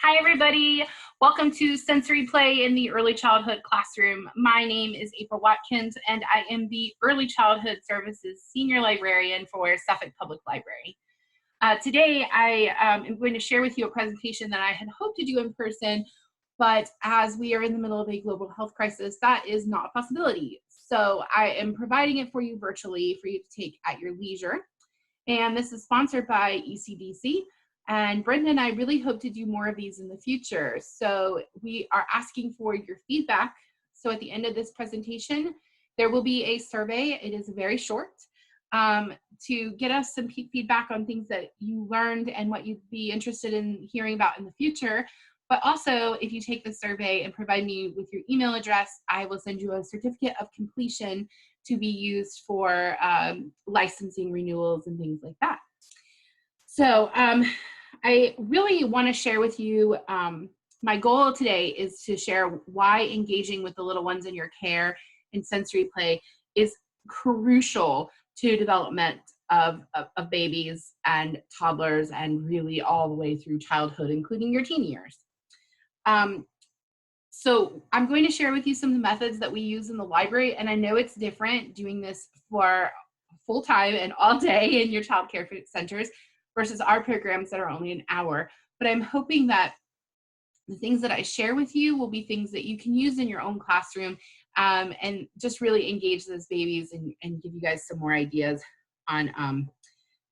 Hi, everybody. Welcome to Sensory Play in the Early Childhood Classroom. My name is April Watkins, and I am the Early Childhood Services Senior Librarian for Suffolk Public Library. Today, I am going to share with you a presentation that I had hoped to do in person, but as we are in the middle of a global health crisis, that is not a possibility. So I am providing it for you virtually for you to take at your leisure. And this is sponsored by ECDC. And Brenda and I really hope to do more of these in the future. So we are asking for your feedback. So at the end of this presentation, there will be a survey. It is very short to get us some feedback on things that you learned and what you'd be interested in hearing about in the future. But also, if you take the survey and provide me with your email address, I will send you a certificate of completion to be used for licensing renewals and things like that. So I really want to share with you, my goal today is to share why engaging with the little ones in your care and sensory play is crucial to development of babies and toddlers and really all the way through childhood, including your teen years. So I'm going to share with you some of the methods that we use in the library, and I know it's different doing this for full time and all day in your child care centers versus our programs that are only an hour. But I'm hoping that the things that I share with you will be things that you can use in your own classroom and just really engage those babies and give you guys some more ideas on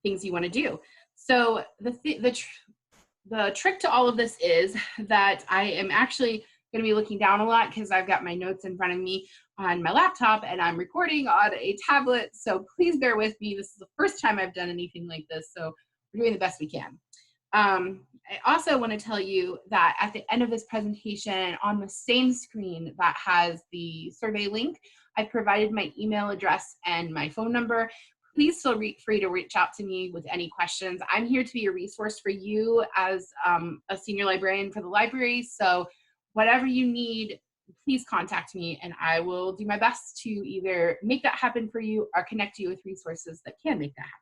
things you want to do. So the trick to all of this is that I am actually going to be looking down a lot because I've got my notes in front of me on my laptop and I'm recording on a tablet. So please bear with me. This is the first time I've done anything like this. So we're doing the best we can. I also want to tell you that at the end of this presentation, on the same screen that has the survey link, I provided my email address and my phone number. Please feel free to reach out to me with any questions. I'm here to be a resource for you as a senior librarian for the library. So whatever you need, please contact me and I will do my best to either make that happen for you or connect you with resources that can make that happen.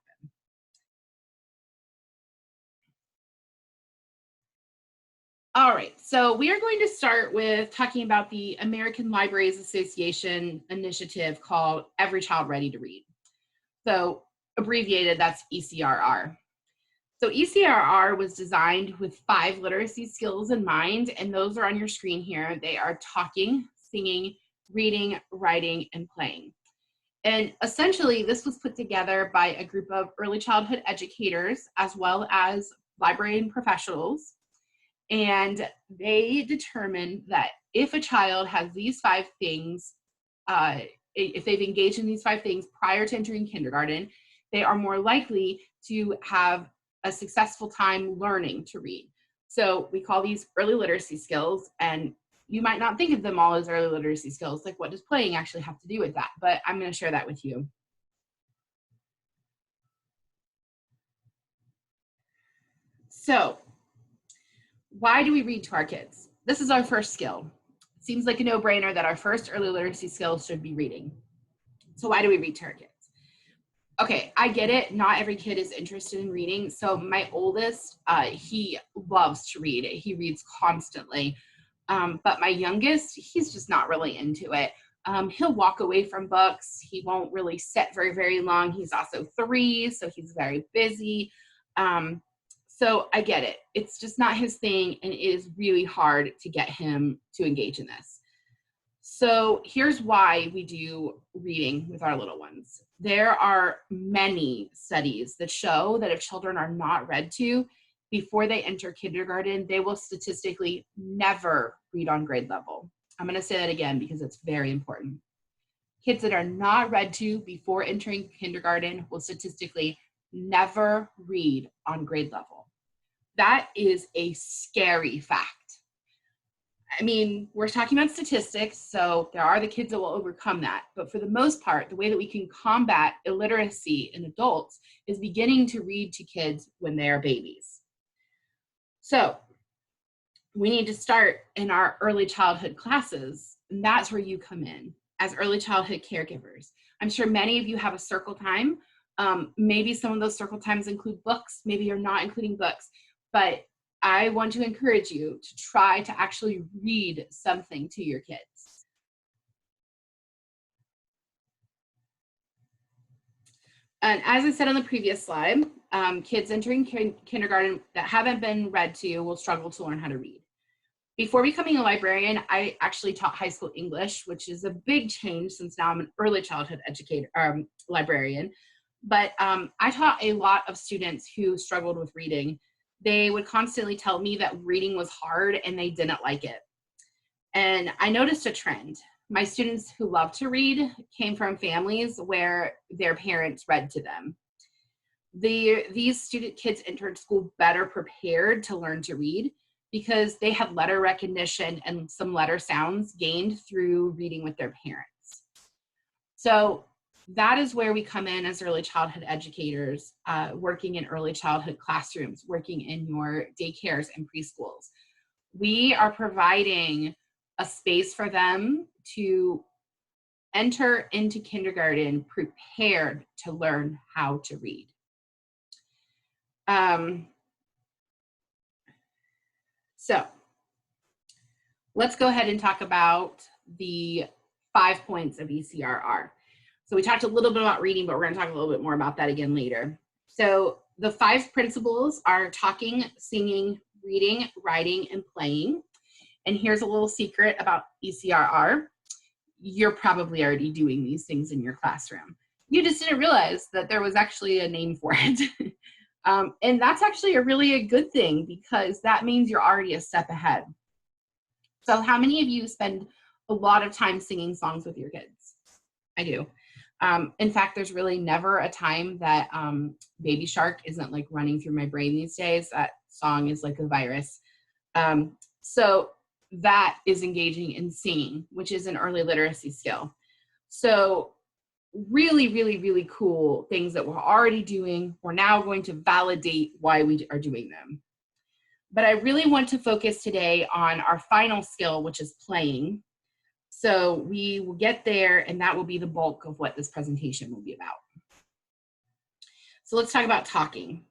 All right, so we are going to start with talking about the American Libraries Association initiative called Every Child Ready to Read. So abbreviated, that's ECRR. So ECRR was designed with 5 literacy skills in mind, and those are on your screen here. They are talking, singing, reading, writing, and playing. And essentially, this was put together by a group of early childhood educators as well as librarian professionals. And they determined that if a child has these 5 things, if they've engaged in these 5 things prior to entering kindergarten, they are more likely to have a successful time learning to read. So we call these early literacy skills, and you might not think of them all as early literacy skills, like what does playing actually have to do with that? But I'm going to share that with you. So why do we read to our kids? This is our first skill. It seems like a no-brainer that our first early literacy skill should be reading. So why do we read to our kids? Okay, I get it. Not every kid is interested in reading. So my oldest, he loves to read. He reads constantly. But my youngest, he's just not really into it. He'll walk away from books. He won't really sit very, very long. He's also 3, so he's very busy. So I get it. It's just not his thing, and it is really hard to get him to engage in this. So here's why we do reading with our little ones. There are many studies that show that if children are not read to before they enter kindergarten, they will statistically never read on grade level. I'm going to say that again because it's very important. Kids that are not read to before entering kindergarten will statistically never read on grade level. That is a scary fact. I mean, we're talking about statistics, so there are the kids that will overcome that. But for the most part, the way that we can combat illiteracy in adults is beginning to read to kids when they are babies. So we need to start in our early childhood classes, and that's where you come in as early childhood caregivers. I'm sure many of you have a circle time. Maybe some of those circle times include books. Maybe you're not including books. But I want to encourage you to try to actually read something to your kids. And as I said on the previous slide, kids entering kindergarten that haven't been read to will struggle to learn how to read. Before becoming a librarian, I actually taught high school English, which is a big change since now I'm an early childhood educator, librarian. But I taught a lot of students who struggled with reading. They would constantly tell me that reading was hard and they didn't like it. And I noticed a trend. My students who love to read came from families where their parents read to them. These student kids entered school better prepared to learn to read because they had letter recognition and some letter sounds gained through reading with their parents. So that is where we come in as early childhood educators, working in early childhood classrooms, working in your daycares and preschools. We are providing a space for them to enter into kindergarten prepared to learn how to read. So let's go ahead and talk about the 5 points of ECRR. So we talked a little bit about reading, but we're going to talk a little bit more about that again later. So the 5 principles are talking, singing, reading, writing, and playing. And here's a little secret about ECRR. You're probably already doing these things in your classroom. You just didn't realize that there was actually a name for it. And that's actually a good thing because that means you're already a step ahead. So how many of you spend a lot of time singing songs with your kids? I do. In fact, there's really never a time that Baby Shark isn't like running through my brain these days. That song is like a virus. So that is engaging in singing, which is an early literacy skill. So really, really, really cool things that we're already doing. We're now going to validate why we are doing them. But I really want to focus today on our final skill, which is playing. So we will get there, and that will be the bulk of what this presentation will be about. So let's talk about talking.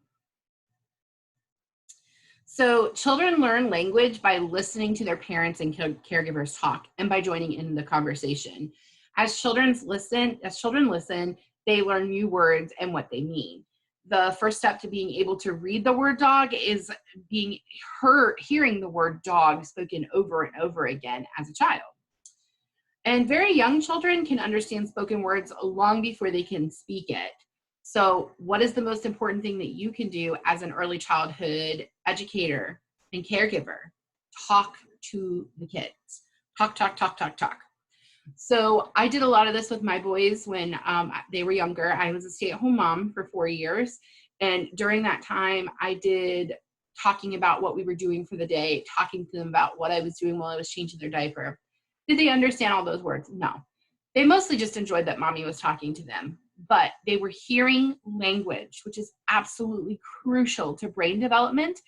So children learn language by listening to their parents and caregivers talk and by joining in the conversation. As children listen, they learn new words and what they mean. The first step to being able to read the word dog is hearing the word dog spoken over and over again as a child. And very young children can understand spoken words long before they can speak it. So what is the most important thing that you can do as an early childhood educator and caregiver? Talk to the kids. Talk, talk, talk, talk, talk. So I did a lot of this with my boys when they were younger. I was a stay-at-home mom for 4 years. And during that time, I did talking about what we were doing for the day, talking to them about what I was doing while I was changing their diaper. Did they understand all those words? No. They mostly just enjoyed that mommy was talking to them. But they were hearing language, which is absolutely crucial to brain development.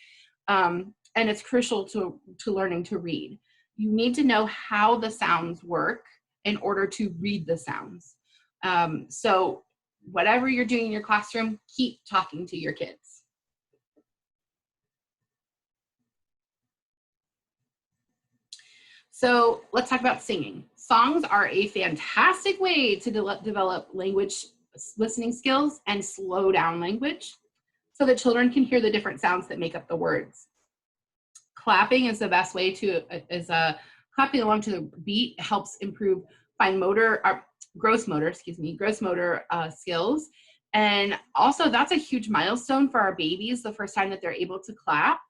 And it's crucial to learning to read. You need to know how the sounds work in order to read the sounds. So whatever you're doing in your classroom, keep talking to your kids. So let's talk about singing. Songs are a fantastic way to develop language listening skills and slow down language so that children can hear the different sounds that make up the words. Clapping is the best way to, clapping along to the beat helps improve gross motor skills. And also that's a huge milestone for our babies, the first time that they're able to clap.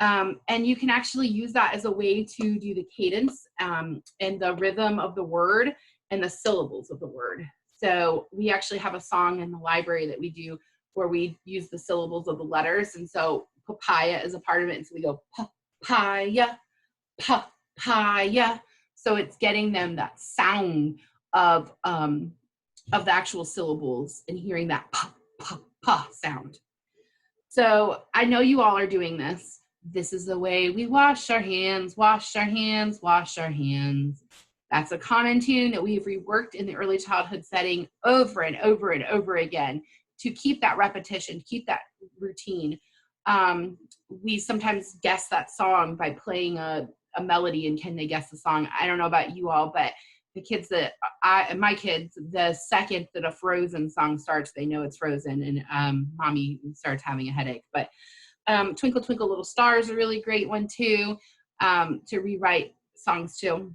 And you can actually use that as a way to do the cadence and the rhythm of the word and the syllables of the word. So we actually have a song in the library that we do where we use the syllables of the letters. And so papaya is a part of it. And so we go papaya, papaya. So it's getting them that sound of the actual syllables and hearing that pa, pa, pa sound. So I know you all are doing this. This is the way we wash our hands, wash our hands, wash our hands. That's a common tune that we've reworked in the early childhood setting over and over and over again to keep that repetition, keep that routine. we sometimes guess that song by playing a melody, and can they guess the song? I don't know about you all, but the kids that my kids, the second that a Frozen song starts, they know it's Frozen, and mommy starts having a headache. But Twinkle Twinkle Little Star is a really great one too, to rewrite songs to.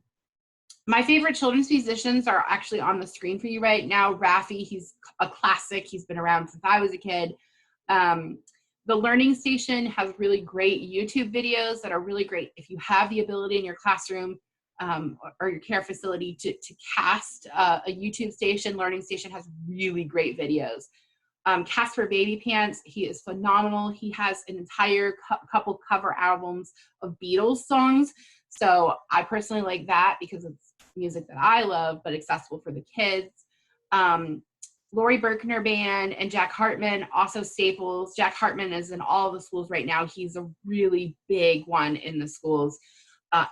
My favorite children's musicians are actually on the screen for you right now. Raffi, he's a classic. He's been around since I was a kid. The Learning Station has really great YouTube videos that are really great if you have the ability in your classroom or your care facility to cast a YouTube station. Learning Station has really great videos. Casper Baby Pants, he is phenomenal. He has an entire couple cover albums of Beatles songs. So I personally like that because it's music that I love, but accessible for the kids. Lori Berkner Band and Jack Hartman, also staples. Jack Hartman is in all the schools right now. He's a really big one in the schools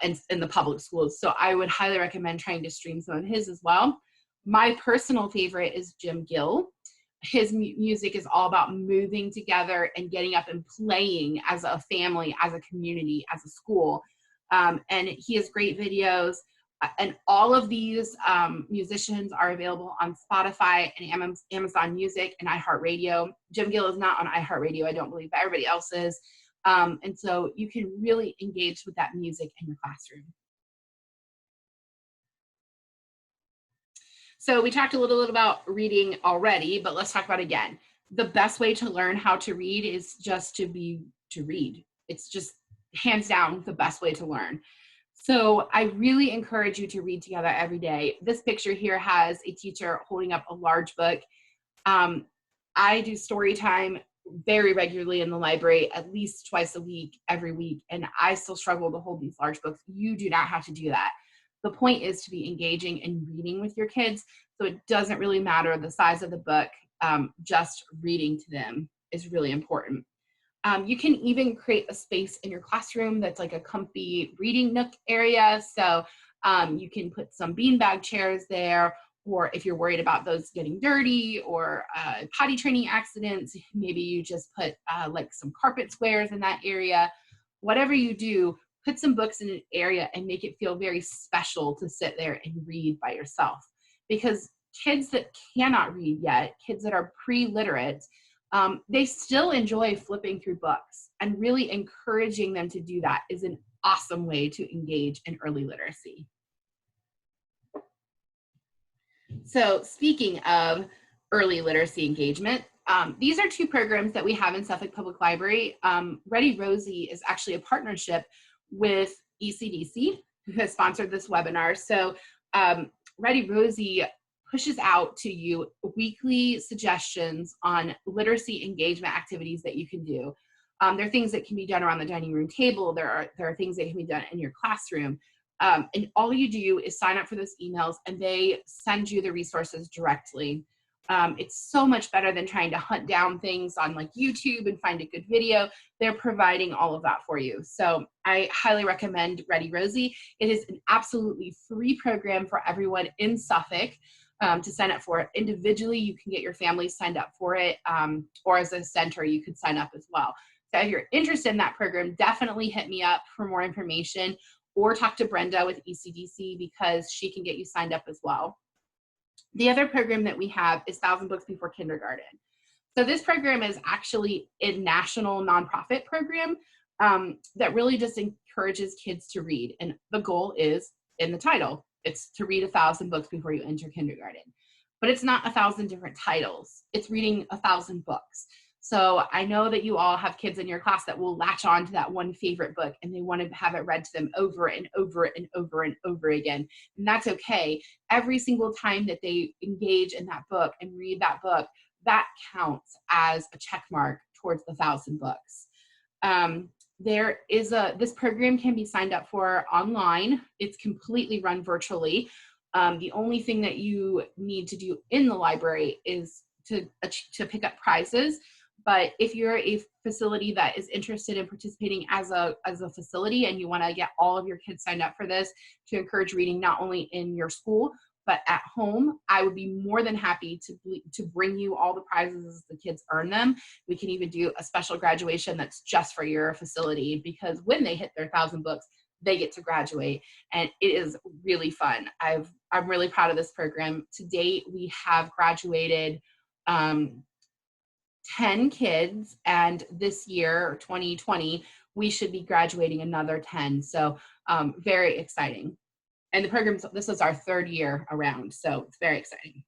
and in the public schools. So I would highly recommend trying to stream some of his as well. My personal favorite is Jim Gill. His music is all about moving together and getting up and playing as a family, as a community, as a school. And he has great videos. And all of these musicians are available on Spotify and Amazon Music and iHeartRadio. Jim Gill is not on iHeartRadio, I don't believe, but everybody else is. And so you can really engage with that music in your classroom. So we talked a little bit about reading already, but let's talk about it again. The best way to learn how to read is just to read. It's just hands down the best way to learn. So I really encourage you to read together every day. This picture here has a teacher holding up a large book. I do story time very regularly in the library, at least twice a week, every week, and I still struggle to hold these large books. You do not have to do that. The point is to be engaging and reading with your kids, so it doesn't really matter the size of the book, just reading to them is really important. You can even create a space in your classroom that's like a comfy reading nook area. So you can put some beanbag chairs there, or if you're worried about those getting dirty or potty training accidents, maybe you just put like some carpet squares in that area. Whatever you do, put some books in an area and make it feel very special to sit there and read by yourself. Because kids that cannot read yet, kids that are pre-literate, they still enjoy flipping through books, and really encouraging them to do that is an awesome way to engage in early literacy. So speaking of early literacy engagement, these are two programs that we have in Suffolk Public Library. Ready Rosie is actually a partnership with ECDC, who has sponsored this webinar. So Ready Rosie pushes out to you weekly suggestions on literacy engagement activities that you can do. There are things that can be done around the dining room table. There are things that can be done in your classroom. And all you do is sign up for those emails, and they send you the resources directly. It's so much better than trying to hunt down things on like YouTube and find a good video. They're providing all of that for you. So I highly recommend Ready Rosie. It is an absolutely free program for everyone in Suffolk to sign up for it. Individually, you can get your family signed up for it, or as a center, you could sign up as well. So if you're interested in that program, definitely hit me up for more information, or talk to Brenda with ECDC because she can get you signed up as well. The other program that we have is 1,000 Books Before Kindergarten. So this program is actually a national nonprofit program that really just encourages kids to read. And the goal is in the title. It's to read 1,000 books before you enter kindergarten. But it's not 1,000 different titles. It's reading 1,000 books. So I know that you all have kids in your class that will latch on to that one favorite book, and they want to have it read to them over and over and over and over again. And that's okay. Every single time that they engage in that book and read that book, that counts as a check mark towards the 1,000 books. This program can be signed up for online. It's completely run virtually. The only thing that you need to do in the library is to pick up prizes. But if you're a facility that is interested in participating as a facility, and you want to get all of your kids signed up for this to encourage reading not only in your school, but at home, I would be more than happy to bring you all the prizes as the kids earn them. We can even do a special graduation that's just for your facility, because when they hit their 1,000 books, they get to graduate, and it is really fun. I'm really proud of this program. To date, we have graduated 10 kids, and this year, 2020, we should be graduating another 10. So very exciting. And the program, this is our 3rd year around, so it's very exciting.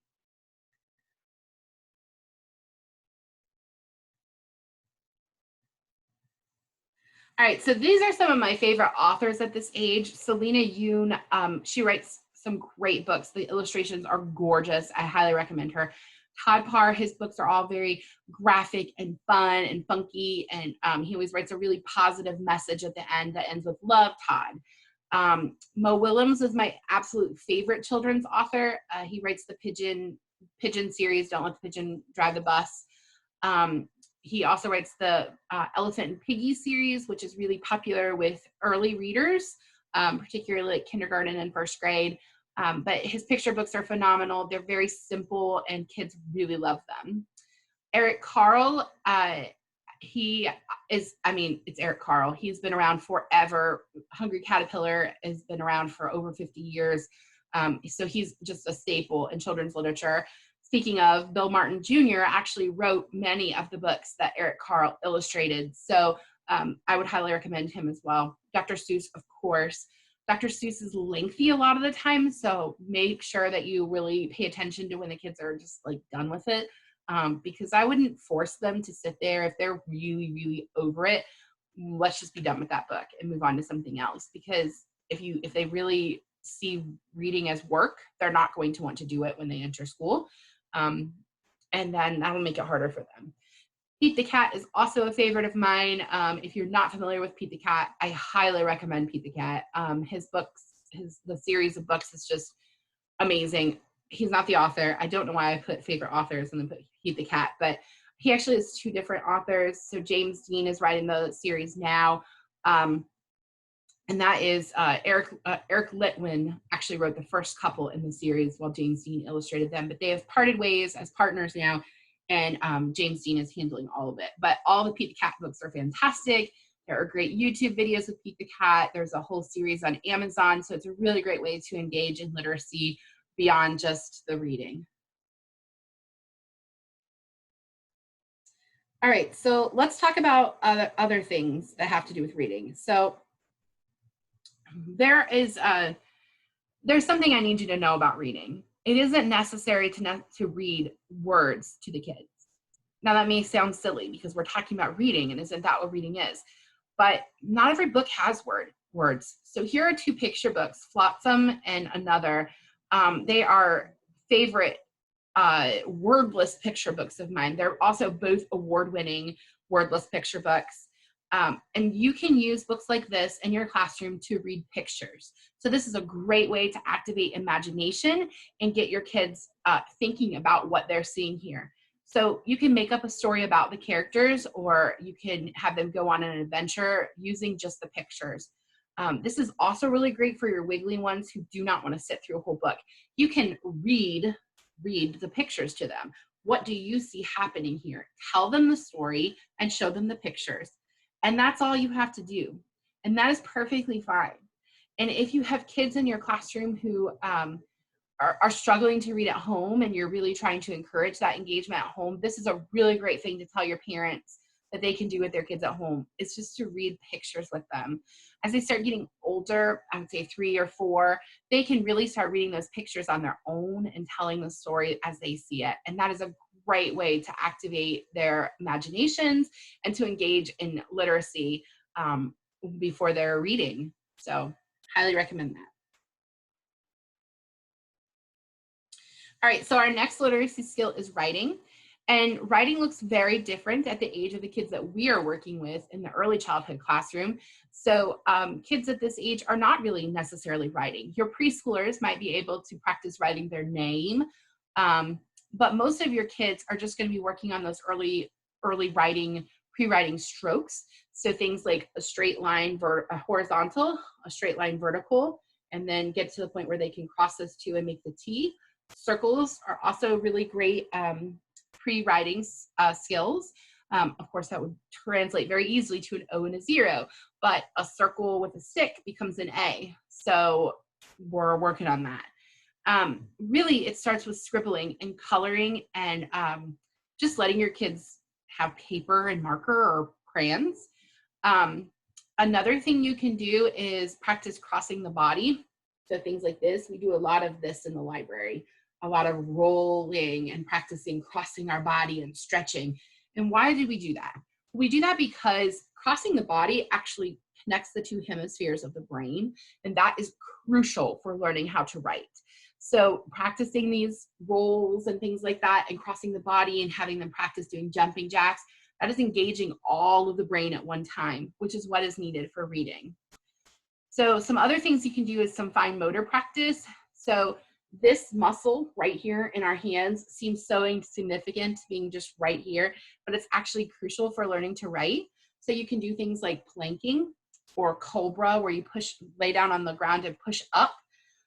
All right, so these are some of my favorite authors at this age. Selena Yoon, she writes some great books. The illustrations are gorgeous. I highly recommend her. Todd Parr, his books are all very graphic and fun and funky, and he always writes a really positive message at the end that ends with love, Todd. Mo Willems is my absolute favorite children's author. He writes the Pigeon series, Don't Let the Pigeon Drive the Bus. He also writes the Elephant and Piggy series, which is really popular with early readers, particularly like kindergarten and 1st grade. But his picture books are phenomenal. They're very simple and kids really love them. Eric Carle, it's Eric Carle. He's been around forever. Hungry Caterpillar has been around for over 50 years. So he's just a staple in children's literature. Speaking of, Bill Martin Jr. actually wrote many of the books that Eric Carle illustrated. So I would highly recommend him as well. Dr. Seuss, of course. Dr. Seuss is lengthy a lot of the time, so make sure that you really pay attention to when the kids are just like done with it, because I wouldn't force them to sit there if they're really, really over it. Let's just be done with that book and move on to something else, because if they really see reading as work, they're not going to want to do it when they enter school, and then that'll make it harder for them. Pete the Cat is also a favorite of mine. If you're not familiar with Pete the Cat, I highly recommend Pete the Cat. His books, the series of books is just amazing. He's not the author. I don't know why I put favorite authors and then put Pete the Cat, but he actually has 2 different authors. So James Dean is writing the series now. And that is Eric Litwin actually wrote the first couple in the series while James Dean illustrated them, but they have parted ways as partners now. And James Dean is handling all of it. But all the Pete the Cat books are fantastic. There are great YouTube videos with Pete the Cat. There's a whole series on Amazon. So it's a really great way to engage in literacy beyond just the reading. All right, so let's talk about other things that have to do with reading. So there's something I need you to know about reading. It isn't necessary to read words to the kids. Now that may sound silly because we're talking about reading, and isn't that what reading is? But not every book has words. So here are 2 picture books, Flotsam and Another. They are favorite wordless picture books of mine. They're also both award-winning wordless picture books. And you can use books like this in your classroom to read pictures. So this is a great way to activate imagination and get your kids thinking about what they're seeing here. So you can make up a story about the characters, or you can have them go on an adventure using just the pictures. This is also really great for your wiggly ones who do not want to sit through a whole book. You can read the pictures to them. What do you see happening here? Tell them the story and show them the pictures. And that's all you have to do. And that is perfectly fine. And if you have kids in your classroom who are struggling to read at home, and you're really trying to encourage that engagement at home, this is a really great thing to tell your parents that they can do with their kids at home. It's just to read pictures with them. As they start getting older, I would say 3 or 4, they can really start reading those pictures on their own and telling the story as they see it. And that is a great way to activate their imaginations and to engage in literacy before they're reading. So highly recommend that. All right, so our next literacy skill is writing. And writing looks very different at the age of the kids that we are working with in the early childhood classroom. So kids at this age are not really necessarily writing. Your preschoolers might be able to practice writing their name, but most of your kids are just going to be working on those early writing, pre-writing strokes. So things like a straight line horizontal, a straight line vertical, and then get to the point where they can cross this two and make the T. Circles are also really great pre-writing skills. Of course, that would translate very easily to an O and a 0, but a circle with a stick becomes an A. So we're working on that. Really, it starts with scribbling and coloring and just letting your kids have paper and marker or crayons. Another thing you can do is practice crossing the body. So things like this, we do a lot of this in the library, a lot of rolling and practicing crossing our body and stretching. And why do we do that? We do that because crossing the body actually connects the two hemispheres of the brain, and that is crucial for learning how to write. So practicing these rolls and things like that and crossing the body and having them practice doing jumping jacks, that is engaging all of the brain at one time, which is what is needed for reading. So some other things you can do is some fine motor practice. So this muscle right here in our hands seems so insignificant being just right here, but it's actually crucial for learning to write. So you can do things like planking or cobra, where you lay down on the ground and push up.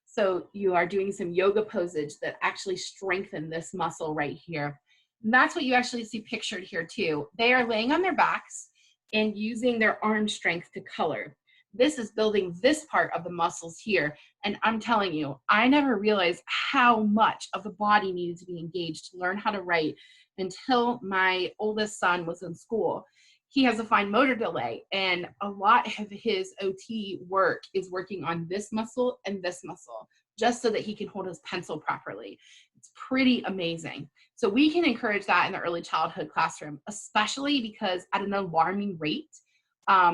So you are doing some yoga poses that actually strengthen this muscle right here. And that's what you actually see pictured here too. They are laying on their backs and using their arm strength to color. This is building this part of the muscles here. And I'm telling you, I never realized how much of the body needed to be engaged to learn how to write until my oldest son was in school. He has a fine motor delay, and a lot of his OT work is working on this muscle and this muscle, just so that he can hold his pencil properly. It's pretty amazing. So we can encourage that in the early childhood classroom, especially because at an alarming rate,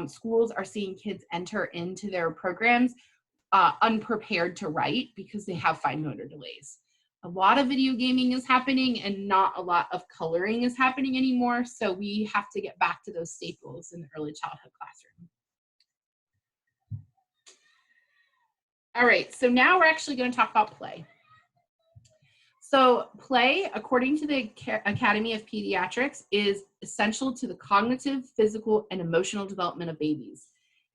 schools are seeing kids enter into their programs unprepared to write because they have fine motor delays. A lot of video gaming is happening and not a lot of coloring is happening anymore. So we have to get back to those staples in the early childhood classroom. All right, so now we're actually going to talk about play. So play, according to the Academy of Pediatrics, is essential to the cognitive, physical, and emotional development of babies.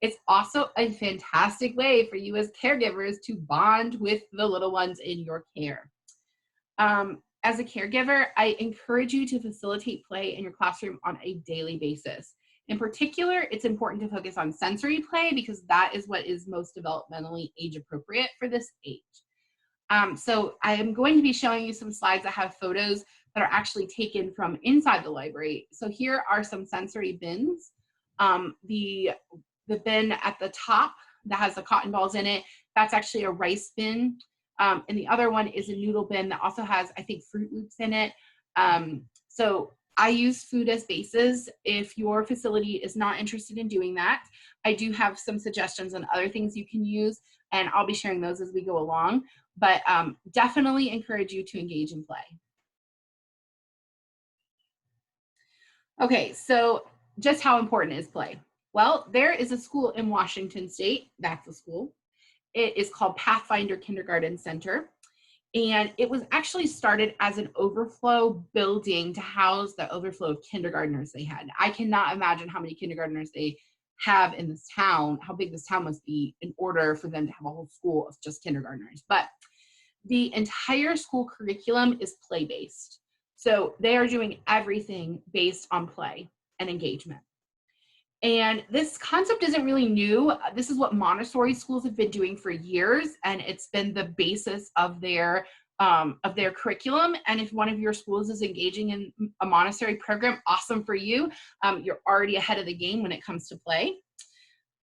It's also a fantastic way for you as caregivers to bond with the little ones in your care. As a caregiver, I encourage you to facilitate play in your classroom on a daily basis. In particular, it's important to focus on sensory play because that is what is most developmentally age appropriate for this age. So I am going to be showing you some slides that have photos that are actually taken from inside the library. So here are some sensory bins. The bin at the top that has the cotton balls in it, that's actually a rice bin. And the other one is a noodle bin that also has, I think, Fruit Loops in it. So I use food as bases. If your facility is not interested in doing that, I do have some suggestions on other things you can use, and I'll be sharing those as we go along. But definitely encourage you to engage in play. Okay, so just how important is play? Well, there is a school in Washington State, that's a school. It is called Pathfinder Kindergarten Center. And it was actually started as an overflow building to house the overflow of kindergartners they had. I cannot imagine how many kindergartners they have in this town, how big this town must be in order for them to have a whole school of just kindergartners. But the entire school curriculum is play-based. So they are doing everything based on play and engagement. And this concept isn't really new. This is what Montessori schools have been doing for years, and it's been the basis of their curriculum. And if one of your schools is engaging in a Montessori program, awesome for you. You're already ahead of the game when it comes to play.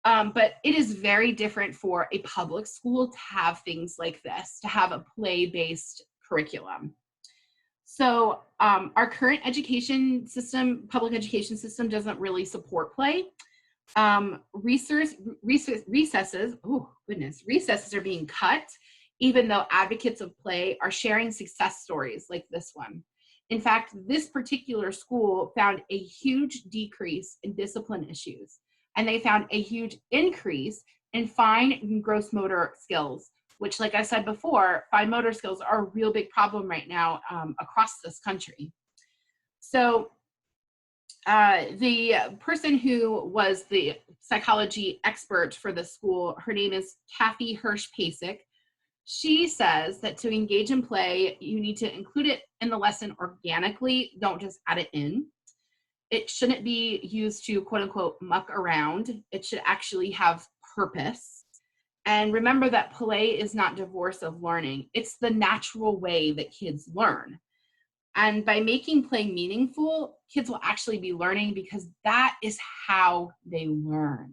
But it is very different for a public school to have things like this, to have a play-based curriculum. So our current education system, public education system, doesn't really support play. Recesses are being cut, even though advocates of play are sharing success stories like this one. In fact, this particular school found a huge decrease in discipline issues, and they found a huge increase in fine and gross motor skills, which, like I said before, fine motor skills are a real big problem right now across this country. So The person who was the psychology expert for the school, her name is Kathy Hirsch-Pasek. She says that to engage in play, you need to include it in the lesson organically. Don't just add it in. It shouldn't be used to quote unquote muck around. It should actually have purpose. And remember that play is not divorced of learning. It's the natural way that kids learn. And by making play meaningful, kids will actually be learning because that is how they learn.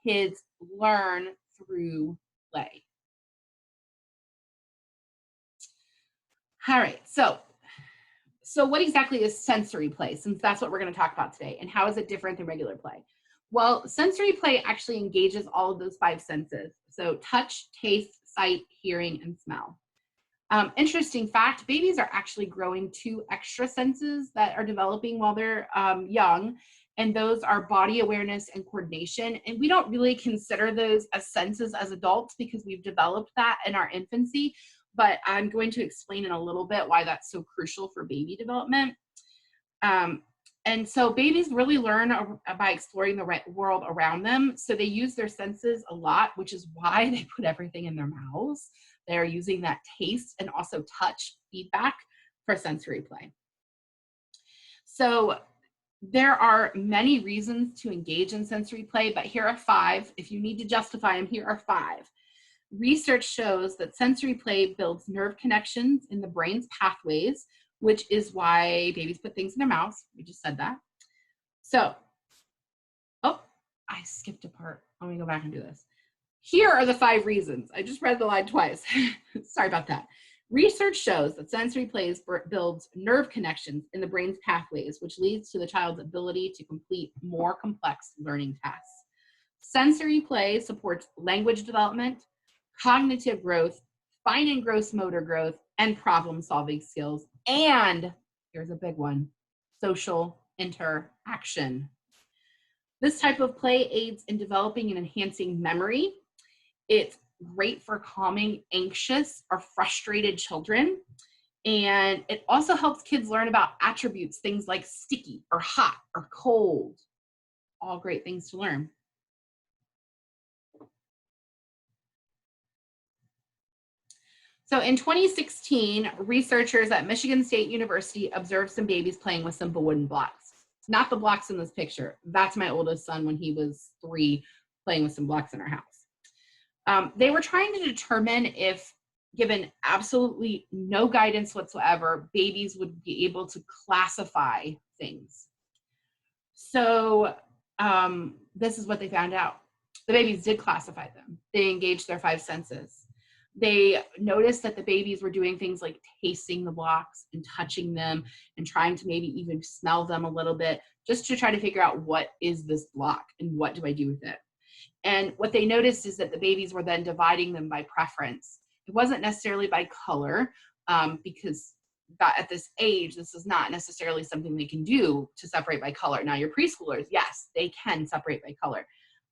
Kids learn through play. All right, so what exactly is sensory play, since that's what we're going to talk about today, and how is it different than regular play? Well, sensory play actually engages all of those 5 senses. So touch, taste, sight, hearing, and smell. Interesting fact, babies are actually growing 2 extra senses that are developing while they're young, and those are body awareness and coordination. And we don't really consider those as senses as adults because we've developed that in our infancy, but I'm going to explain in a little bit why that's so crucial for baby development. And so babies really learn by exploring the world around them. So they use their senses a lot, which is why they put everything in their mouths. They're using that taste and also touch feedback for sensory play. So there are many reasons to engage in sensory play, but here are 5. If you need to justify them, here are 5. Research shows that sensory play builds nerve connections in the brain's pathways, which is why babies put things in their mouths. We just said that. So, oh, I skipped a part. Let me go back and do this. Here are the 5 reasons. I just read the line twice. Sorry about that. Research shows that sensory play builds nerve connections in the brain's pathways, which leads to the child's ability to complete more complex learning tasks. Sensory play supports language development, cognitive growth, fine and gross motor growth, and problem-solving skills. And here's a big one, social interaction. This type of play aids in developing and enhancing memory. It's great for calming anxious or frustrated children. And it also helps kids learn about attributes, things like sticky or hot or cold. All great things to learn. So in 2016, researchers at Michigan State University observed some babies playing with simple wooden blocks. Not the blocks in this picture. That's my oldest son when he was 3 playing with some blocks in our house. They were trying to determine if, given absolutely no guidance whatsoever, babies would be able to classify things. So this is what they found out. The babies did classify them. They engaged their 5 senses. They noticed that the babies were doing things like tasting the blocks and touching them and trying to maybe even smell them a little bit just to try to figure out what is this block and what do I do with it. And what they noticed is that the babies were then dividing them by preference. It wasn't necessarily by color because at this age, this is not necessarily something they can do to separate by color. Now your preschoolers, yes, they can separate by color.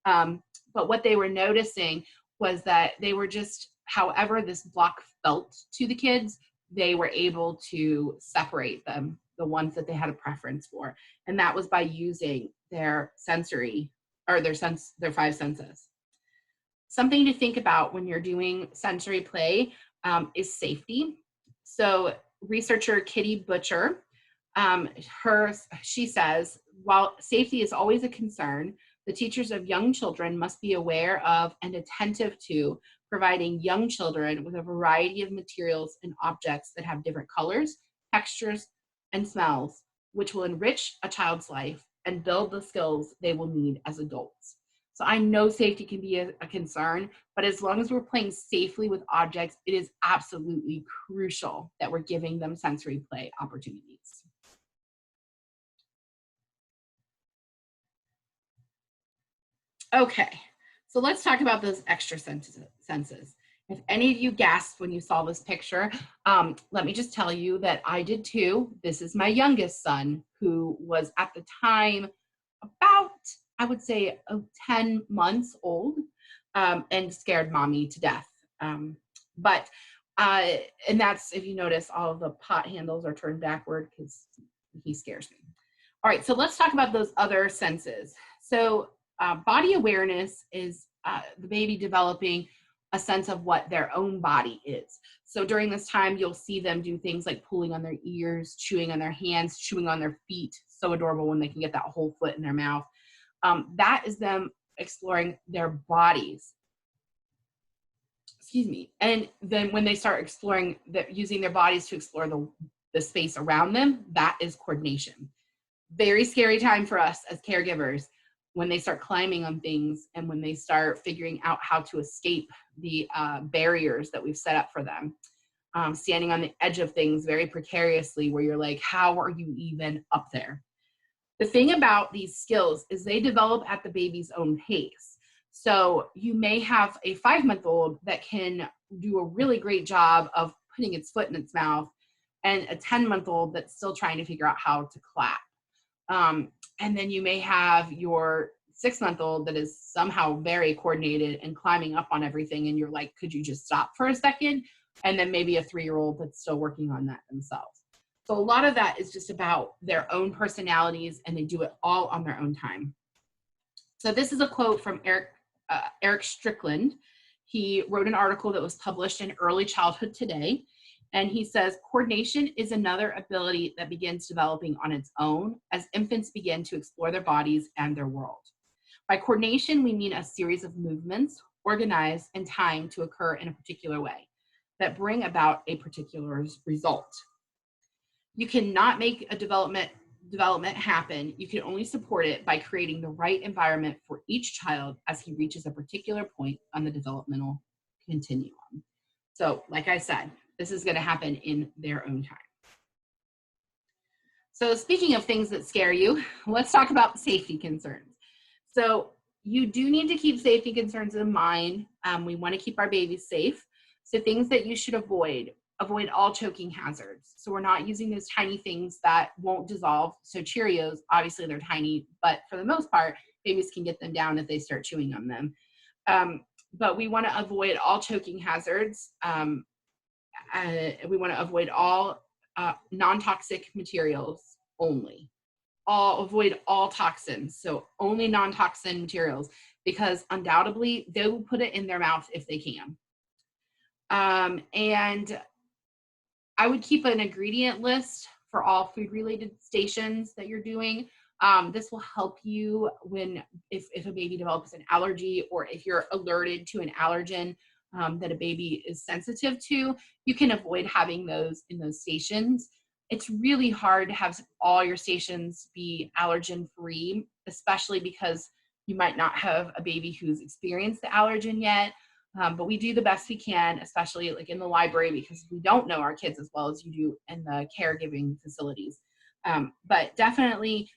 But what they were noticing was that they were just, however this block felt to the kids, they were able to separate them, the ones that they had a preference for. And that was by using their sensory, or their 5 senses. Something to think about when you're doing sensory play is safety. So researcher Kitty Butcher, she says, while safety is always a concern, the teachers of young children must be aware of and attentive to providing young children with a variety of materials and objects that have different colors, textures, and smells, which will enrich a child's life and build the skills they will need as adults. So I know safety can be a concern, but as long as we're playing safely with objects, it is absolutely crucial that we're giving them sensory play opportunities. Okay, so let's talk about those extra senses. If any of you gasped when you saw this picture, let me just tell you that I did too. This is my youngest son, who was at the time about, I would say, 10 months old, and scared mommy to death. And that's, if you notice, all of the pot handles are turned backward because he scares me. All right, so let's talk about those other senses. So body awareness is the baby developing a sense of what their own body is. So during this time, you'll see them do things like pulling on their ears, chewing on their hands, chewing on their feet. So adorable when they can get that whole foot in their mouth. That is them exploring their bodies. Excuse me. And then when they start exploring, using their bodies to explore the space around them, that is coordination. Very scary time for us as caregivers when they start climbing on things and when they start figuring out how to escape the barriers that we've set up for them. Standing on the edge of things very precariously where you're like, how are you even up there? The thing about these skills is they develop at the baby's own pace. So you may have a 5-month-old that can do a really great job of putting its foot in its mouth and a 10-month-old that's still trying to figure out how to clap. And then you may have your 6-month-old that is somehow very coordinated and climbing up on everything. And you're like, could you just stop for a second? And then maybe a 3-year-old that's still working on that themselves. So a lot of that is just about their own personalities, and they do it all on their own time. So this is a quote from Eric Strickland. He wrote an article that was published in Early Childhood Today. And he says, coordination is another ability that begins developing on its own as infants begin to explore their bodies and their world. By coordination, we mean a series of movements, organized and timed to occur in a particular way that bring about a particular result. You cannot make a development happen. You can only support it by creating the right environment for each child as he reaches a particular point on the developmental continuum. So, like I said, this is going to happen in their own time. So speaking of things that scare you, let's talk about safety concerns. So you do need to keep safety concerns in mind. We want to keep our babies safe. So things that you should avoid all choking hazards. So we're not using those tiny things that won't dissolve. So Cheerios, obviously they're tiny, but for the most part, babies can get them down if they start chewing on them. But we want to avoid all choking hazards. We want to avoid all non-toxic materials only. Avoid all toxins, so only non-toxin materials, because undoubtedly they will put it in their mouth if they can. And I would keep an ingredient list for all food-related stations that you're doing. This will help you if a baby develops an allergy, or if you're alerted to an allergen that a baby is sensitive to, you can avoid having those in those stations. It's really hard to have all your stations be allergen-free, especially because you might not have a baby who's experienced the allergen yet. But we do the best we can, especially like in the library, because we don't know our kids as well as you do in the caregiving facilities. But definitely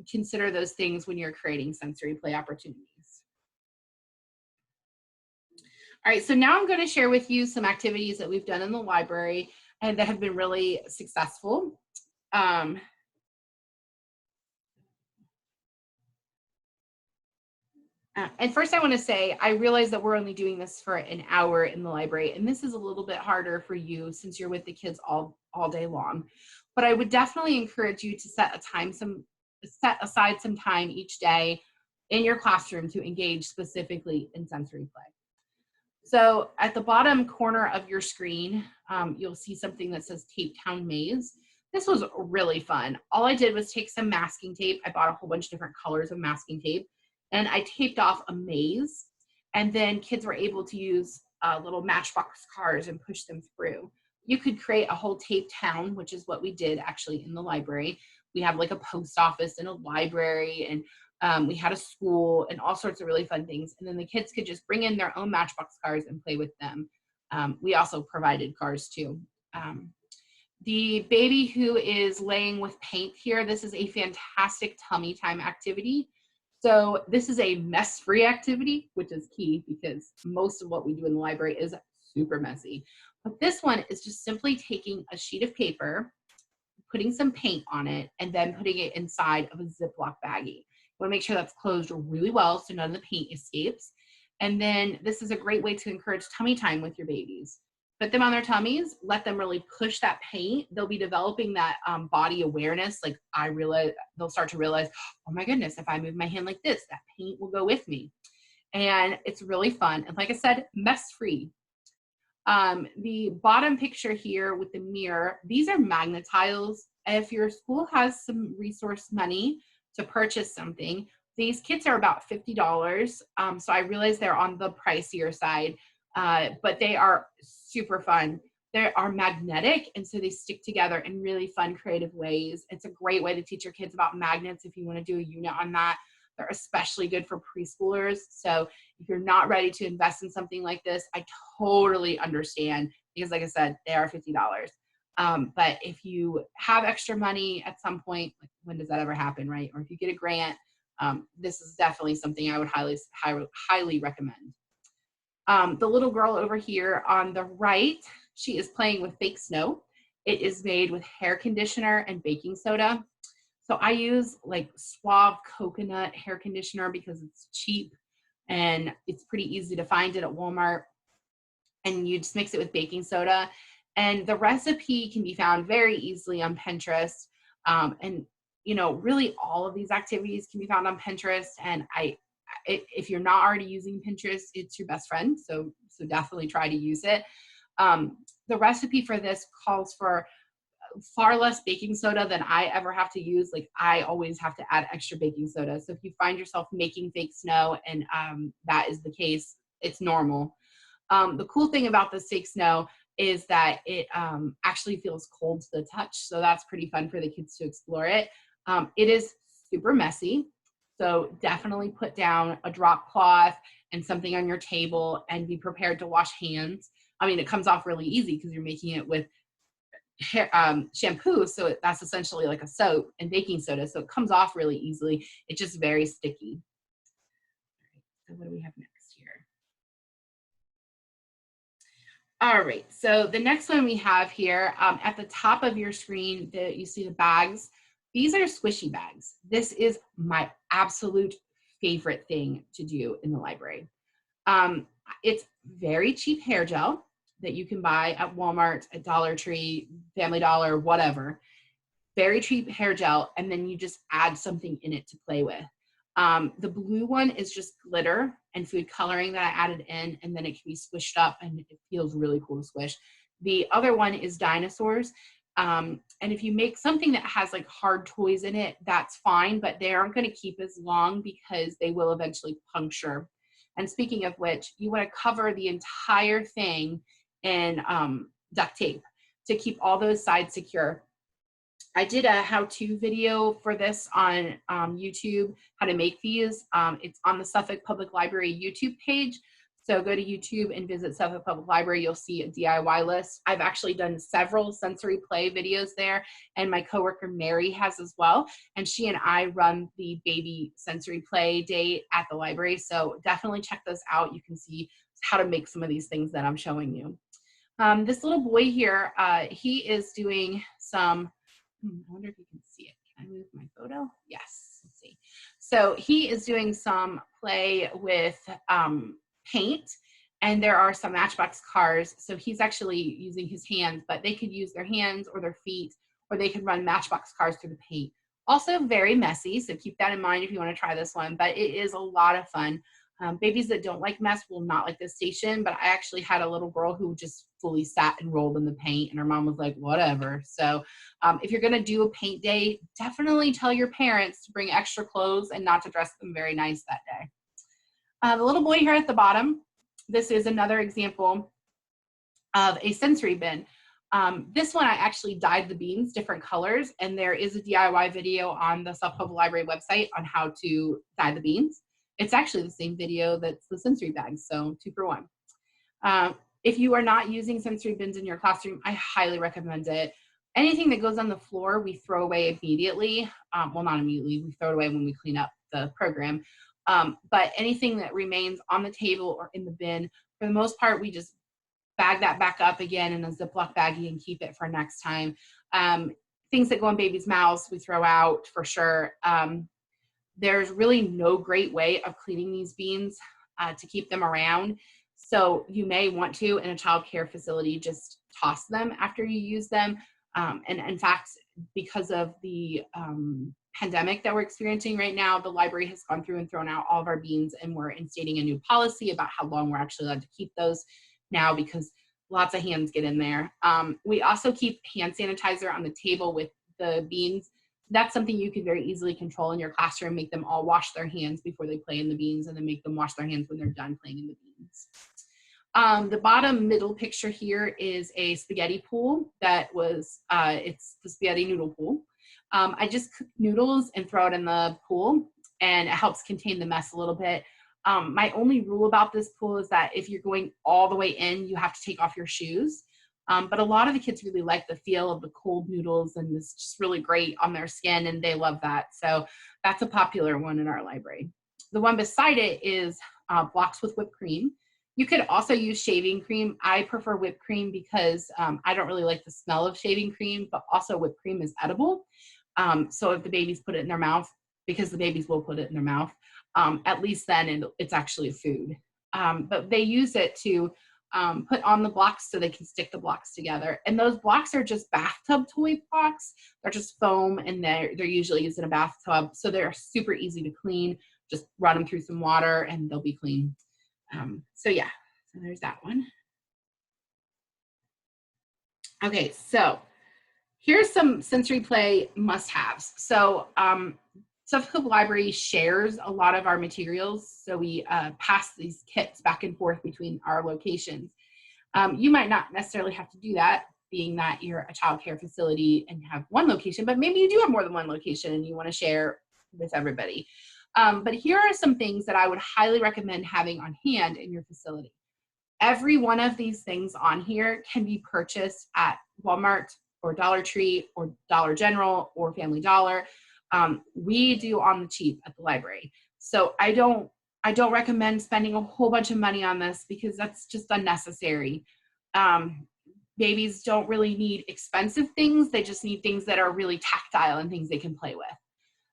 consider those things when you're creating sensory play opportunities. All right, so now I'm going to share with you some activities that we've done in the library and that have been really successful. And first I want to say, I realize that we're only doing this for an hour in the library, and this is a little bit harder for you since you're with the kids all day long. But I would definitely encourage you to set aside some time each day in your classroom to engage specifically in sensory play. So at the bottom corner of your screen, you'll see something that says Tape Town Maze. This was really fun. All I did was take some masking tape. I bought a whole bunch of different colors of masking tape, and I taped off a maze, and then kids were able to use little matchbox cars and push them through. You could create a whole tape town, which is what we did actually in the library. We have like a post office and a library, and we had a school and all sorts of really fun things. And then the kids could just bring in their own matchbox cars and play with them. We also provided cars too. The baby who is laying with paint here, this is a fantastic tummy time activity. So this is a mess-free activity, which is key because most of what we do in the library is super messy. But this one is just simply taking a sheet of paper, putting some paint on it, and then putting it inside of a Ziploc baggie. You want to make sure that's closed really well so none of the paint escapes. And then this is a great way to encourage tummy time with your babies. put them on their tummies, let them really push that paint. They'll be developing that body awareness. Like they'll start to realize, oh my goodness, if I move my hand like this, that paint will go with me. And it's really fun. And like I said, mess free. The bottom picture here with the mirror, these are magnet tiles. If your school has some resource money to purchase something, these kits are about $50. So I realize they're on the pricier side, but they are super fun. They are magnetic, and so they stick together in really fun, creative ways. It's a great way to teach your kids about magnets if you want to do a unit on that. They're especially good for preschoolers. So if you're not ready to invest in something like this, I totally understand, because like I said, they are $50. But if you have extra money at some point, like when does that ever happen, right? Or if you get a grant, this is definitely something I would highly recommend. The little girl over here on the right, she is playing with fake snow. It is made with hair conditioner and baking soda. So I use like Suave coconut hair conditioner because it's cheap and it's pretty easy to find it at Walmart. And you just mix it with baking soda. And the recipe can be found very easily on Pinterest. And you know, really all of these activities can be found on Pinterest. And if you're not already using Pinterest, it's your best friend. So definitely try to use it. The recipe for this calls for far less baking soda than I ever have to use. Like I always have to add extra baking soda. So if you find yourself making fake snow and that is the case, it's normal. The cool thing about this fake snow is that it actually feels cold to the touch. So that's pretty fun for the kids to explore it. It is super messy. So definitely put down a drop cloth and something on your table and be prepared to wash hands. I mean, it comes off really easy because you're making it with shampoo, so that's essentially like a soap, and baking soda, so it comes off really easily. It's just very sticky. All right, so what do we have next here? All right, so the next one we have here at the top of your screen, you see the bags. These are squishy bags. This is my absolute favorite thing to do in the library. It's very cheap hair gel that you can buy at Walmart, at Dollar Tree, Family Dollar, whatever. Very cheap hair gel, and then you just add something in it to play with. The blue one is just glitter and food coloring that I added in, and then it can be squished up, and it feels really cool to squish. The other one is dinosaurs. And if you make something that has like hard toys in it, that's fine, but they aren't going to keep as long because they will eventually puncture. And speaking of which, you want to cover the entire thing in duct tape to keep all those sides secure. I did a how-to video for this on YouTube, how to make these. It's on the Suffolk Public Library YouTube page. So go to YouTube and visit Suffolk Public Library. You'll see a DIY list. I've actually done several sensory play videos there, and my coworker Mary has as well. And she and I run the baby sensory play day at the library. So definitely check those out. You can see how to make some of these things that I'm showing you. This little boy here, he is doing some, I wonder if you can see it. Can I move my photo? Yes, let's see. So he is doing some play with paint, and there are some Matchbox cars. So he's actually using his hands, but they could use their hands or their feet, or they could run Matchbox cars through the paint. Also very messy, so keep that in mind if you want to try this one, but it is a lot of fun. Babies that don't like mess will not like this station, but I actually had a little girl who just fully sat and rolled in the paint, and her mom was like, whatever. So if you're gonna do a paint day, definitely tell your parents to bring extra clothes and not to dress them very nice that day. The little boy here at the bottom, this is another example of a sensory bin. This one I actually dyed the beans different colors, and there is a DIY video on the Suffolk Public Library website on how to dye the beans. It's actually the same video that's the sensory bags, so 2 for 1. If you are not using sensory bins in your classroom, I highly recommend it. Anything that goes on the floor, we throw away immediately. Well, not immediately, we throw it away when we clean up the program. But anything that remains on the table or in the bin, for the most part, we just bag that back up again in a Ziploc baggie and keep it for next time. Things that go in babies' mouths, we throw out for sure. There's really no great way of cleaning these beans to keep them around. So you may want to, in a child care facility, just toss them after you use them. And in fact, because of the pandemic that we're experiencing right now, the library has gone through and thrown out all of our beans, and we're instating a new policy about how long we're actually allowed to keep those now, because lots of hands get in there. We also keep hand sanitizer on the table with the beans. That's something you can very easily control in your classroom, make them all wash their hands before they play in the beans, and then make them wash their hands when they're done playing in the beans. The bottom middle picture here is a spaghetti pool that was, it's the spaghetti noodle pool. I just cook noodles and throw it in the pool, and it helps contain the mess a little bit. My only rule about this pool is that if you're going all the way in, you have to take off your shoes. But a lot of the kids really like the feel of the cold noodles, and it's just really great on their skin, and they love that. So that's a popular one in our library. The one beside it is blocks with whipped cream. You could also use shaving cream. I prefer whipped cream because I don't really like the smell of shaving cream, but also whipped cream is edible. So if the babies put it in their mouth, because the babies will put it in their mouth, at least then it's actually food. But they use it to put on the blocks so they can stick the blocks together. And those blocks are just bathtub toy blocks. They're just foam, and they're usually used in a bathtub. So they're super easy to clean. Just run them through some water and they'll be clean. So yeah, so there's that one. Okay, so here's some sensory play must-haves. So Suffolk Library shares a lot of our materials, so we pass these kits back and forth between our locations. You might not necessarily have to do that, being that you're a child care facility and have one location, but maybe you do have more than one location and you want to share with everybody. But here are some things that I would highly recommend having on hand in your facility. Every one of these things on here can be purchased at Walmart or Dollar Tree or Dollar General or Family Dollar. We do on the cheap at the library. So I don't recommend spending a whole bunch of money on this, because that's just unnecessary. Babies don't really need expensive things. They just need things that are really tactile and things they can play with.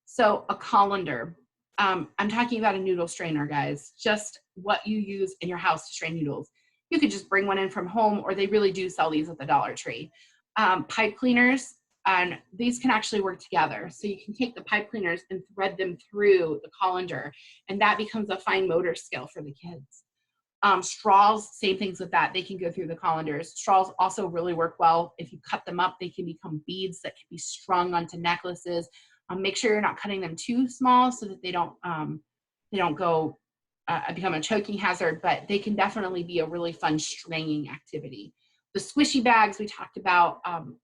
So a colander. I'm talking about a noodle strainer, guys, just what you use in your house to strain noodles. You could just bring one in from home, or they really do sell these at the Dollar Tree. Pipe cleaners, and these can actually work together. So you can take the pipe cleaners and thread them through the colander, and that becomes a fine motor skill for the kids. Straws, same things with that. They can go through the colanders. Straws also really work well. If you cut them up, they can become beads that can be strung onto necklaces. Make sure you're not cutting them too small so that they don't go become a choking hazard, but they can definitely be a really fun stringing activity. The squishy bags we talked about,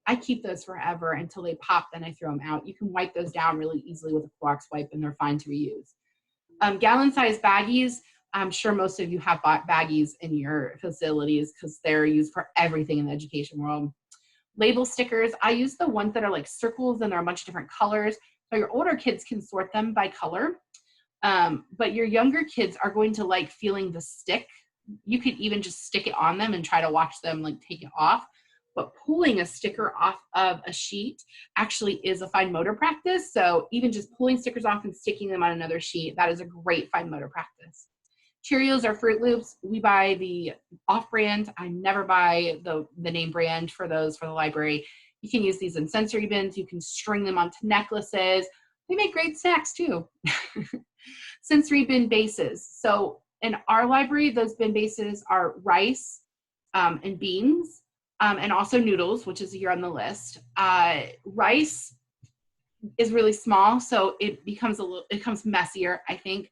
I keep those forever until they pop, then I throw them out. You can wipe those down really easily with a Clorox wipe, and they're fine to reuse. Gallon-sized baggies, I'm sure most of you have bought baggies in your facilities because they're used for everything in the education world. Label stickers, I use the ones that are like circles and they're a bunch of different colors. So your older kids can sort them by color, but your younger kids are going to like feeling the stick. You could even just stick it on them and try to watch them like take it off. But pulling a sticker off of a sheet actually is a fine motor practice. So even just pulling stickers off and sticking them on another sheet, that is a great fine motor practice. Cheerios or Fruit Loops, we buy the off-brand. I never buy the name brand for those for the library. You can use these in sensory bins. You can string them onto necklaces. They make great snacks too. Sensory bin bases. So in our library, those bin bases are rice and beans and also noodles, which is here on the list. Rice is really small, so it becomes messier, I think.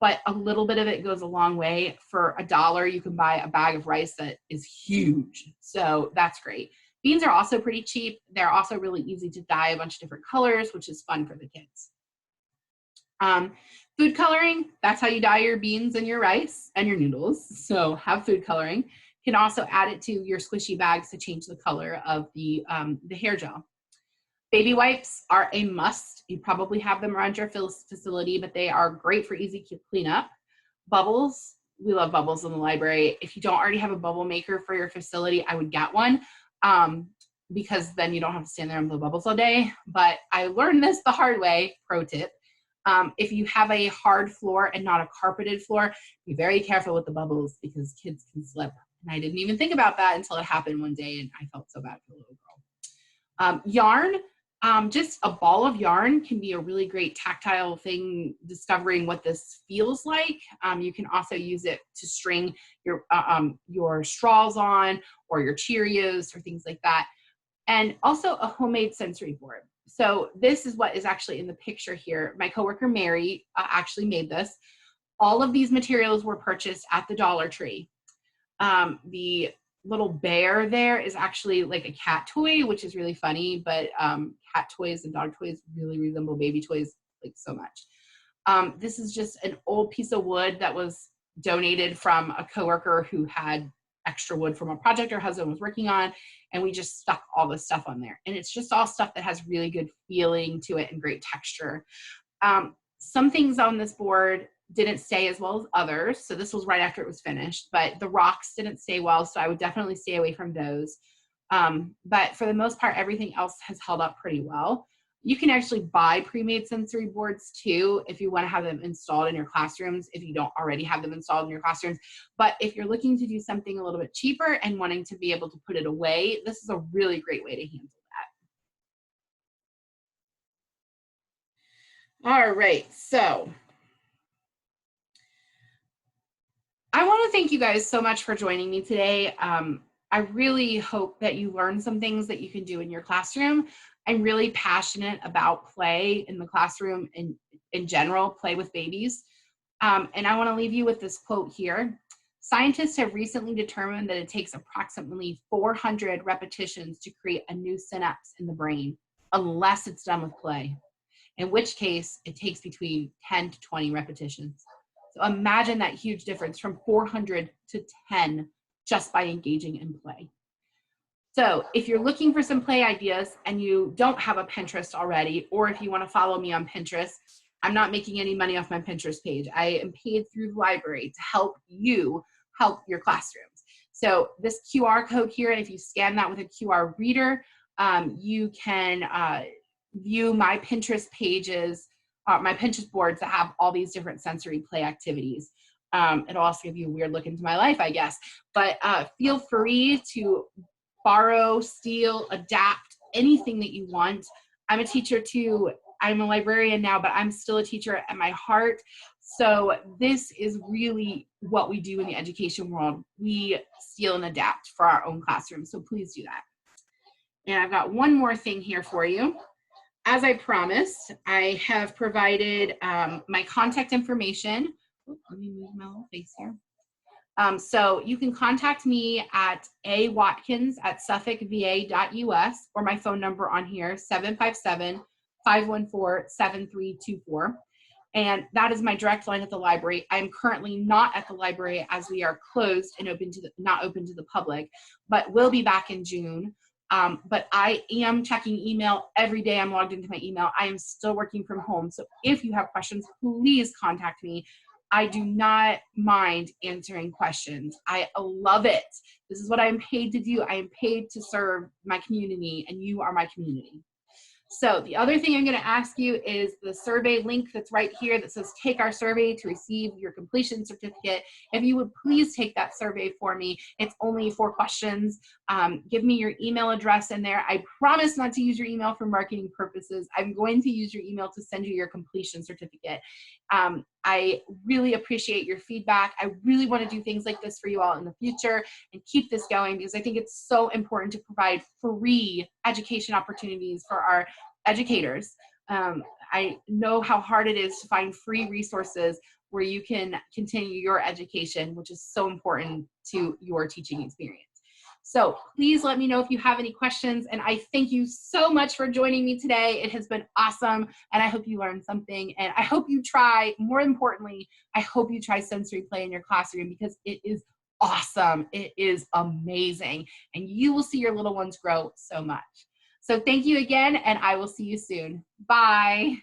But a little bit of it goes a long way. For $1, you can buy a bag of rice that is huge. So that's great. Beans are also pretty cheap. They're also really easy to dye a bunch of different colors, which is fun for the kids. Food coloring, that's how you dye your beans and your rice and your noodles. So have food coloring. You can also add it to your squishy bags to change the color of the hair gel. Baby wipes are a must. You probably have them around your facility, but they are great for easy cleanup. Bubbles, we love bubbles in the library. If you don't already have a bubble maker for your facility, I would get one because then you don't have to stand there and blow bubbles all day. But I learned this the hard way, pro tip. If you have a hard floor and not a carpeted floor, be very careful with the bubbles because kids can slip. And I didn't even think about that until it happened one day, and I felt so bad for the little girl. Yarn, just a ball of yarn can be a really great tactile thing, discovering what this feels like. You can also use it to string your straws on, or your Cheerios or things like that. And also a homemade sensory board. So this is what is actually in the picture here. My coworker Mary actually made this. All of these materials were purchased at the Dollar Tree. The little bear there is actually like a cat toy, which is really funny, but cat toys and dog toys really resemble baby toys like so much. This is just an old piece of wood that was donated from a coworker who had extra wood from a project her husband was working on, and we just stuck all this stuff on there. And it's just all stuff that has really good feeling to it and great texture. Some things on this board didn't stay as well as others. So this was right after it was finished, but the rocks didn't stay well, so I would definitely stay away from those. But for the most part, everything else has held up pretty well. You can actually buy pre-made sensory boards too if you want to have them installed in your classrooms, if you don't already have them installed in your classrooms. But if you're looking to do something a little bit cheaper and wanting to be able to put it away, this is a really great way to handle that. All right, so I want to thank you guys so much for joining me today. I really hope that you learned some things that you can do in your classroom. I'm really passionate about play in the classroom and in general, play with babies. And I want to leave you with this quote here. Scientists have recently determined that it takes approximately 400 repetitions to create a new synapse in the brain, unless it's done with play, in which case it takes between 10 to 20 repetitions. So imagine that huge difference from 400 to 10 just by engaging in play. So if you're looking for some play ideas and you don't have a Pinterest already, or if you want to follow me on Pinterest, I'm not making any money off my Pinterest page. I am paid through the library to help you help your classrooms. So this QR code here, if you scan that with a QR reader, you can view my Pinterest pages, my Pinterest boards that have all these different sensory play activities. It'll also give you a weird look into my life, I guess. But feel free to borrow, steal, adapt, anything that you want. I'm a teacher too. I'm a librarian now, but I'm still a teacher at my heart. So this is really what we do in the education world. We steal and adapt for our own classroom. So please do that. And I've got one more thing here for you. As I promised, I have provided my contact information. Oops, let me move my little face here. So you can contact me at awatkins@suffolkva.us, or my phone number on here, 757-514-7324. And that is my direct line at the library. I'm currently not at the library as we are closed and not open to the public, but we'll be back in June. But I am checking email every day. I'm logged into my email. I am still working from home. So if you have questions, please contact me. I do not mind answering questions. I love it. This is what I'm paid to do. I am paid to serve my community, and you are my community. So the other thing I'm going to ask you is the survey link that's right here that says take our survey to receive your completion certificate. If you would please take that survey for me. It's only 4 questions. Give me your email address in there. I promise not to use your email for marketing purposes. I'm going to use your email to send you your completion certificate. I really appreciate your feedback. I really want to do things like this for you all in the future and keep this going, because I think it's so important to provide free education opportunities for our educators. I know how hard it is to find free resources where you can continue your education, which is so important to your teaching experience. So please let me know if you have any questions, and I thank you so much for joining me today. It has been awesome, and I hope you learned something, and I hope you try, more importantly, I hope you try sensory play in your classroom, because it is awesome. It is amazing, and you will see your little ones grow so much. So thank you again, and I will see you soon. Bye.